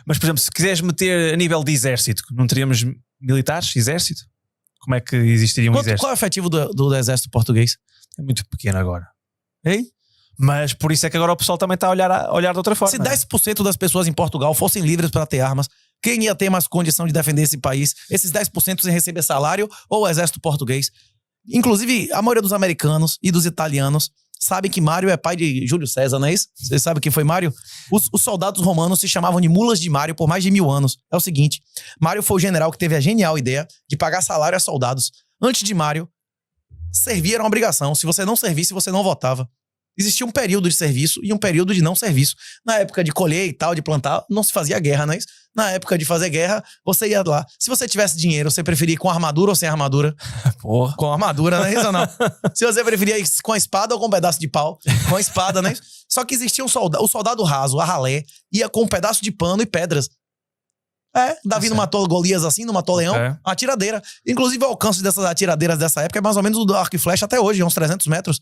Mas, por exemplo, se quiseres meter a nível de exército, não teríamos militares, exército? Como é que existiria um exército? Qual é o efetivo do exército português? É muito pequeno agora. Ei? Mas por isso é que agora o pessoal também está a olhar de outra forma. Se 10% das pessoas em Portugal fossem livres para ter armas, quem ia ter mais condição de defender esse país? Esses 10% sem receber salário ou o exército português? Inclusive, a maioria dos americanos e dos italianos sabem que Mário é pai de Júlio César, não é isso? Vocês sabem quem foi Mário? Os soldados romanos se chamavam de mulas de Mário por mais de 1000 anos. É o seguinte, Mário foi o general que teve a genial ideia de pagar salário a soldados. Antes de Mário, servir era uma obrigação. Se você não servisse, você não votava. Existia um período de serviço e um período de não serviço. Na época de colher e tal, de plantar, não se fazia guerra, não é isso? Na época de fazer guerra, você ia lá. Se você tivesse dinheiro, você preferia ir com armadura ou sem armadura? Porra. Com armadura, não é isso ou não? Se você preferia ir com a espada ou com um pedaço de pau? Com a espada, não é isso? Só que existia o soldado raso, a ralé, ia com um pedaço de pano e pedras. Davi não matou Golias assim, não matou Leão, uma atiradeira. Inclusive o alcance dessas atiradeiras dessa época é mais ou menos o do arco e flecha até hoje, uns 300 metros.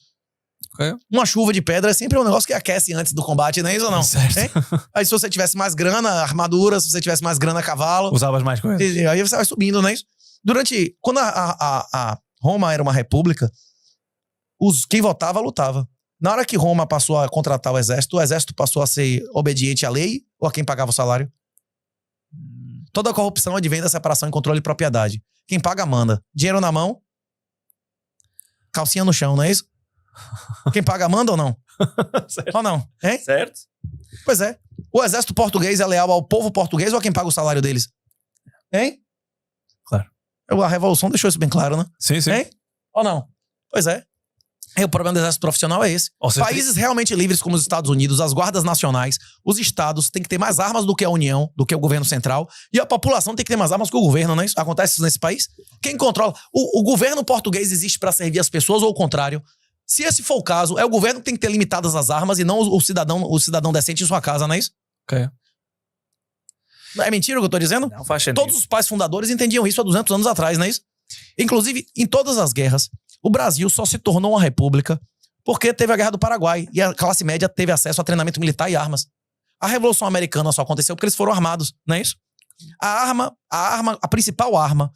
Uma chuva de pedra é sempre um negócio que aquece antes do combate, não é isso ou não? Certo. Aí se você tivesse mais grana, armadura, se você tivesse mais grana, cavalo. Usavas mais coisas. Aí você vai subindo, não é isso? Quando a Roma era uma república, quem votava, lutava. Na hora que Roma passou a contratar o exército passou a ser obediente à lei ou a quem pagava o salário? Toda a corrupção advém da separação e controle de propriedade. Quem paga, manda. Dinheiro na mão, calcinha no chão, não é isso? Quem paga manda ou não? Ou não? Hein? Certo. Pois é. O exército português é leal ao povo português ou a quem paga o salário deles? Hein? Claro. A Revolução deixou isso bem claro, né? Sim, sim. Hein? Ou não? Pois é. E o problema do exército profissional é esse. Países realmente livres como os Estados Unidos, as guardas nacionais, os estados têm que ter mais armas do que a União, do que o governo central, e a população tem que ter mais armas que o governo, não é isso? Acontece isso nesse país? Quem controla? O governo português existe para servir as pessoas ou o contrário? Se esse for o caso, é o governo que tem que ter limitadas as armas e não o cidadão decente em sua casa, não é isso? Ok. É mentira o que eu tô dizendo? Não faz sentido. Todos os pais fundadores entendiam isso há 200 anos atrás, não é isso? Inclusive, em todas as guerras, o Brasil só se tornou uma república porque teve a Guerra do Paraguai e a classe média teve acesso a treinamento militar e armas. A Revolução Americana só aconteceu porque eles foram armados, não é isso? A principal arma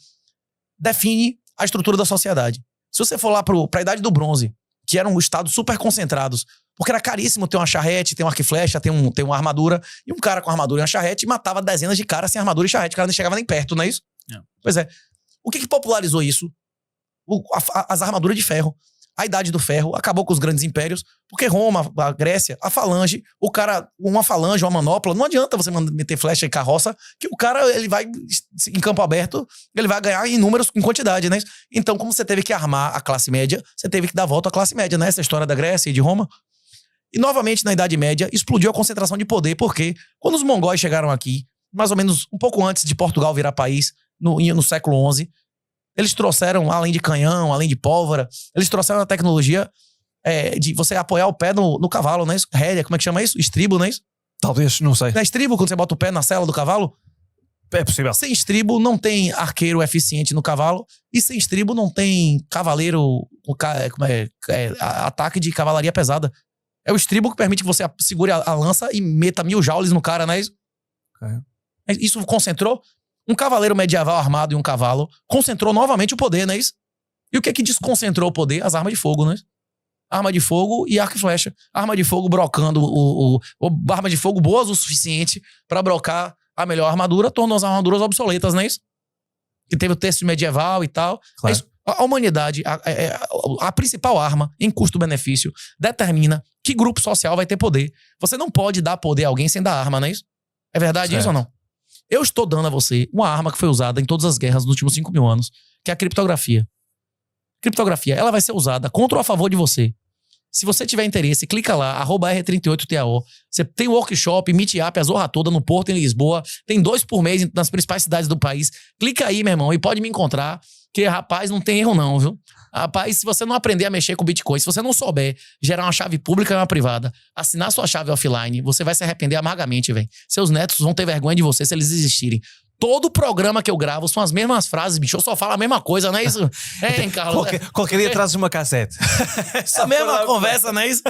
define a estrutura da sociedade. Se você for lá pra Idade do Bronze, que eram estados super concentrados, porque era caríssimo ter uma charrete, ter um arco e flecha, ter uma armadura, e um cara com armadura e uma charrete matava dezenas de caras sem armadura e charrete, o cara nem chegava nem perto, não é isso? Pois é. O que popularizou isso? As armaduras de ferro. A Idade do Ferro acabou com os grandes impérios, porque Roma, a Grécia, a falange, uma falange, uma manopla, não adianta você meter flecha e carroça, que o cara, ele vai, em campo aberto, ele vai ganhar em números, em quantidade, né? Então, como você teve que armar a classe média, você teve que dar volta à classe média, né? Essa história da Grécia e de Roma. E, novamente, na Idade Média, explodiu a concentração de poder, porque quando os mongóis chegaram aqui, mais ou menos um pouco antes de Portugal virar país, no século XI, eles trouxeram, além de canhão, além de pólvora, eles trouxeram a tecnologia de você apoiar o pé no cavalo, não é isso? Rédea, como é que chama isso? Estribo, não é isso? Talvez, não sei. Não é estribo, quando você bota o pé na sela do cavalo? É possível. Sem estribo não tem arqueiro eficiente no cavalo, e sem estribo não tem cavaleiro, ataque de cavalaria pesada. É o estribo que permite que você segure a lança e meta 1000 joules no cara, não é isso? Isso concentrou? Um cavaleiro medieval armado e um cavalo concentrou novamente o poder, não é isso? E o que é que desconcentrou o poder? As armas de fogo, não é isso? Arma de fogo e arco e flecha. Arma de fogo brocando arma de fogo boas o suficiente para brocar a melhor armadura, tornou as armaduras obsoletas, não é isso? Que teve o texto medieval e tal. Claro. É isso. A humanidade, a principal arma em custo-benefício, determina que grupo social vai ter poder. Você não pode dar poder a alguém sem dar arma, não é isso? É verdade isso ou não? Eu estou dando a você uma arma que foi usada em todas as guerras nos últimos 5.000 anos, que é a criptografia. Criptografia, ela vai ser usada contra ou a favor de você. Se você tiver interesse, clica lá, @R38TAO. Você tem o workshop, meetup, a zorra toda no Porto, em Lisboa. Tem 2 por mês nas principais cidades do país. Clica aí, meu irmão, e pode me encontrar. Que, rapaz, não tem erro não, viu? Rapaz, se você não aprender a mexer com Bitcoin, se você não souber gerar uma chave pública e uma privada, assinar sua chave offline, você vai se arrepender amargamente, velho. Seus netos vão ter vergonha de você se eles existirem. Todo programa que eu gravo são as mesmas frases, bicho. Eu só falo a mesma coisa, não é isso? Hein, Carlos? Qualquer dia trazes uma cassete. Essa mesma conversa, não é isso?